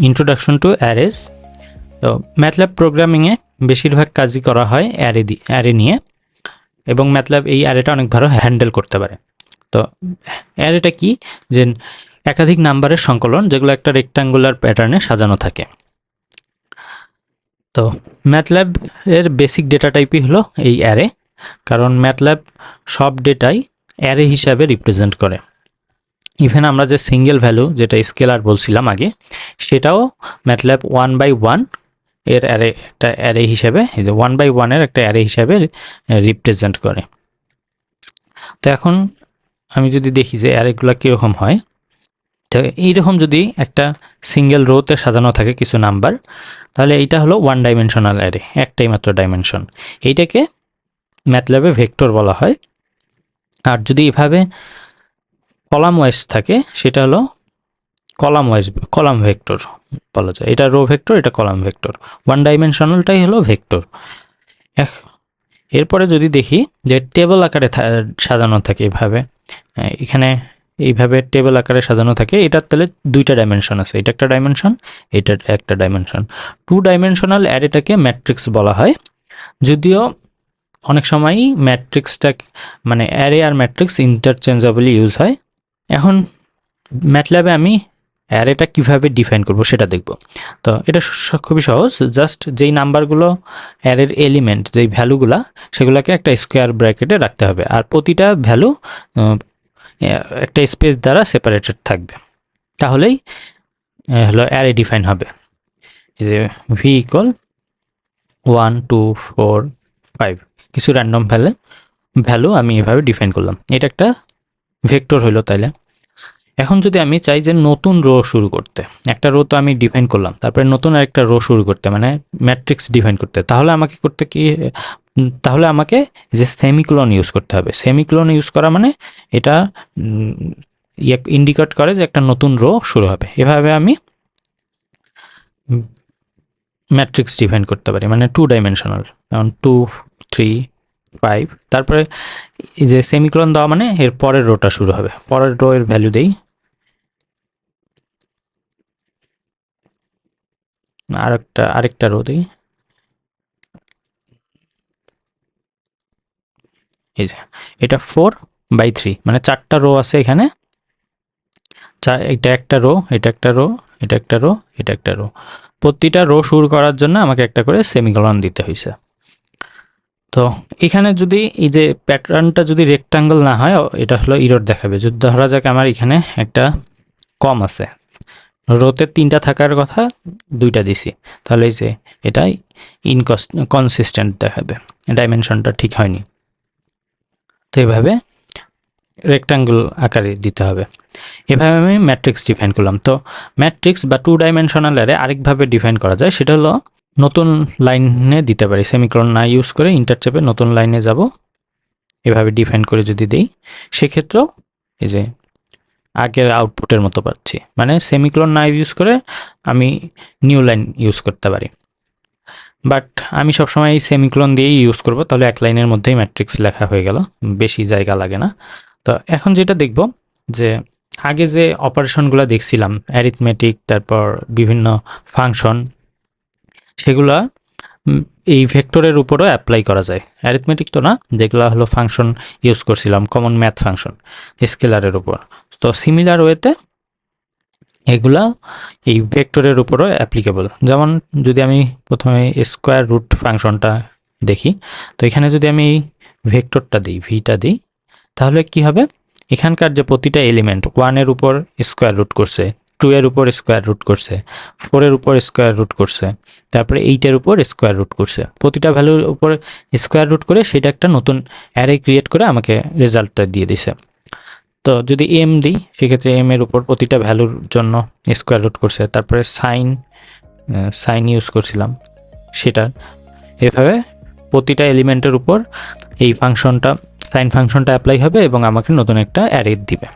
Introduction to arrays. তো ম্যাথল্যাব প্রোগ্রামিংয়ে বেশিরভাগ কাজই করা হয় অ্যারে নিয়ে, এবং ম্যাথল্যাব এই অ্যারেটা অনেক ভালো হ্যান্ডেল করতে পারে। তো অ্যারেটা কি, যে একাধিক নাম্বারের সংকলন যেগুলো একটা রেক্টাঙ্গুলার প্যাটার্নে সাজানো থাকে। তো ম্যাথল্যাব এর বেসিক ডেটা টাইপই হলো এই অ্যারে, কারণ ম্যাথল্যাব সব ডেটাই অ্যারে হিসাবে রিপ্রেজেন্ট করে। ইভেন আমরা যে সিঙ্গেল ভ্যালু যেটা স্কেলার বলছিলাম আগে, সেটাও ম্যাথল্যাব 1/1 এর একটা অ্যারে হিসাবে, এই যে 1/1 এর একটা অ্যারে হিসাবে রিপ্রেজেন্ট করে। তো এখন আমি যদি দেখি যে অ্যারেগুলো কীরকম হয়, তো এইরকম যদি একটা সিঙ্গেল রোতে সাজানো থাকে কিছু নাম্বার, তাহলে এইটা হলো 1 ডাইমেনশনাল অ্যারে, একটাই মাত্র ডাইমেনশন। এইটাকে ম্যাথল্যাবে ভেক্টর বলা হয়। আর যদি এভাবে কলাম ওয়াইজ থাকে, সেটা হলো কলাম ভেক্টর বলা যায়। এটা রো ভেক্টর, এটা কলাম ভেক্টর। 1 ডাইমেনশনালটাই হলো ভেক্টর। এরপরে যদি দেখি যে টেবল আকারে সাজানো থাকে এভাবে, এখানে এইভাবে টেবল আকারে সাজানো থাকে, এটার তাহলে 2টা ডাইমেনশন আছে, এটা একটা ডাইমেনশন, এটার একটা ডাইমেনশন। 2 ডাইমেনশনাল অ্যারেটাকে ম্যাট্রিক্স বলা হয়, যদিও অনেক সময়ই ম্যাট্রিক্সটা মানে অ্যারে আর ম্যাট্রিক্স ইন্টারচেঞ্জেবলি ইউজ হয়। এখন ম্যাথল্যাবে আমি অ্যারেটা কিভাবে ডিফাইন করব সেটা দেখব। তো এটা খুবই সহজ, জাস্ট যেই নাম্বারগুলো অ্যারের এলিমেন্ট, যেই ভ্যালুগুলা, সেগুলোকে একটা স্কোয়ার ব্র্যাকেটে রাখতে হবে, আর প্রতিটা ভ্যালু একটা স্পেস দ্বারা সেপারেটেড থাকবে, তাহলেই হলো অ্যারে ডিফাইন হবে। যে ভি ইকুয়াল 1 2 4 5 কিছু র্যান্ডম ভ্যালু আমি এভাবে ডিফাইন করলাম, এটা একটা ভেক্টর হইলো। তাইলে এখন যদি আমি চাই যে নতুন রো শুরু করতে, একটা রো তো আমি ডিফাইন করলাম, তারপরে নতুন আরেকটা রো শুরু করতে, মানে ম্যাট্রিক্স ডিফাইন করতে, তাহলে আমাকে যে সেমিকোলন ইউজ করতে হবে। সেমিকোলন ইউজ করা মানে এটা ইন্ডিকেট করে যে একটা নতুন রো শুরু হবে। এভাবে আমি ম্যাট্রিক্স ডিফাইন করতে পারি, মানে 2 ডাইমেনশনাল, যেমন 2 3 5, তারপরে এই যে সেমিকোলন দেওয়া মানে এর পরের রোটা শুরু হবে, পরের রো এর ভ্যালু দেই, আরেকটা রো দিই, এই যে এটা 4/3, মানে 4টা রো আছে এখানে, এটা একটা রো, এটা একটা রো, এটা একটা রো, এটা একটা রো। প্রতিটা রো শুরু করার জন্য আমাকে একটা করে সেমিকোলন দিতে হয়েছে। তো এখানে যদি এই যে প্যাটার্নটা যদি রেক্টাঙ্গল না হয়, এটা হলো ইরর দেখাবে। যদি ধরা যাক আমার এখানে একটা কম আছে, রোতে 3টা থাকার কথা, 2টা দিছি, তাহলে এই যে এটাই ইনকনসিস্টেন্ট দেখাবে, ডাইমেনশনটা ঠিক হয়নি। তো এভাবে রেক্টাঙ্গল আকারে দিতে হবে। এভাবে আমি ম্যাট্রিক্স ডিফাইন করলাম। তো ম্যাট্রিক্স বা 2 ডাইমেনশনাল অ্যারে আরেকভাবে ডিফাইন করা যায়, সেটা হলো নতুন লাইনে দিতে পারি, সেমিকোলন না ইউজ করে ইন্টারচেপে নতুন লাইনে যাব, এভাবে ডিফাইন করে যদি দেই, সেক্ষেত্রেও এই যে আগের আউটপুটের মতো পাচ্ছি, মানে সেমিকোলন না ইউজ করে আমি নিউ লাইন ইউজ করতে পারি। বাট আমি সবসময় এই সেমিকোলন দিয়েই ইউজ করব, তাহলে এক লাইনের মধ্যেই ম্যাট্রিক্স লেখা হয়ে গেল, বেশি জায়গা লাগে না। তো এখন যেটা দেখব, যে আগে যে অপারেশনগুলো দেখছিলাম, অ্যারিথমেটিক, তারপর বিভিন্ন ফাংশন, সেগুলা এই ভেক্টরের উপরও অ্যাপ্লাই করা যায়। অ্যারিথমেটিক তো না, যেগুলো হলো ফাংশন ইউজ করছিলাম, কমন ম্যাথ ফাংশন স্কেলারের উপর। তো সিমিলার ওয়েতে এগুলা এই ভেক্টরের উপরও অ্যাপ্লিকেবল। যেমন যদি আমি প্রথমে স্কোয়ার রুট ফাংশনটা দেখি, তো এখানে যদি আমি ভেক্টরটা দিই, ভিটা দিই, তাহলে কি হবে, এখানকার যে প্রতিটা এলিমেন্ট 1-এর উপর স্কোয়ার রুট করছে, 2-এর উপর স্কোয়ার রুট করছে, 4-এর উপর স্কোয়ার রুট করছে, তারপরে 8-এর উপর স্কোয়ার রুট করছে, প্রতিটা ভ্যালুর উপর স্কোয়ার রুট করে সেটা একটা নতুন অ্যারে ক্রিয়েট করে আমাকে রেজাল্টটা দিয়ে দিছে। তো যদি এম দিই, সেক্ষেত্রে এম এর উপর প্রতিটা ভ্যালুর জন্য স্কোয়ার রুট করছে, তারপরে সাইন ইউজ করছিলাম সেটা, এভাবে প্রতিটা এলিমেন্টের উপর এই ফাংশনটা, সাইন ফাংশনটা অ্যাপ্লাই হবে এবং আমাকে নতুন একটা অ্যারে দিবে।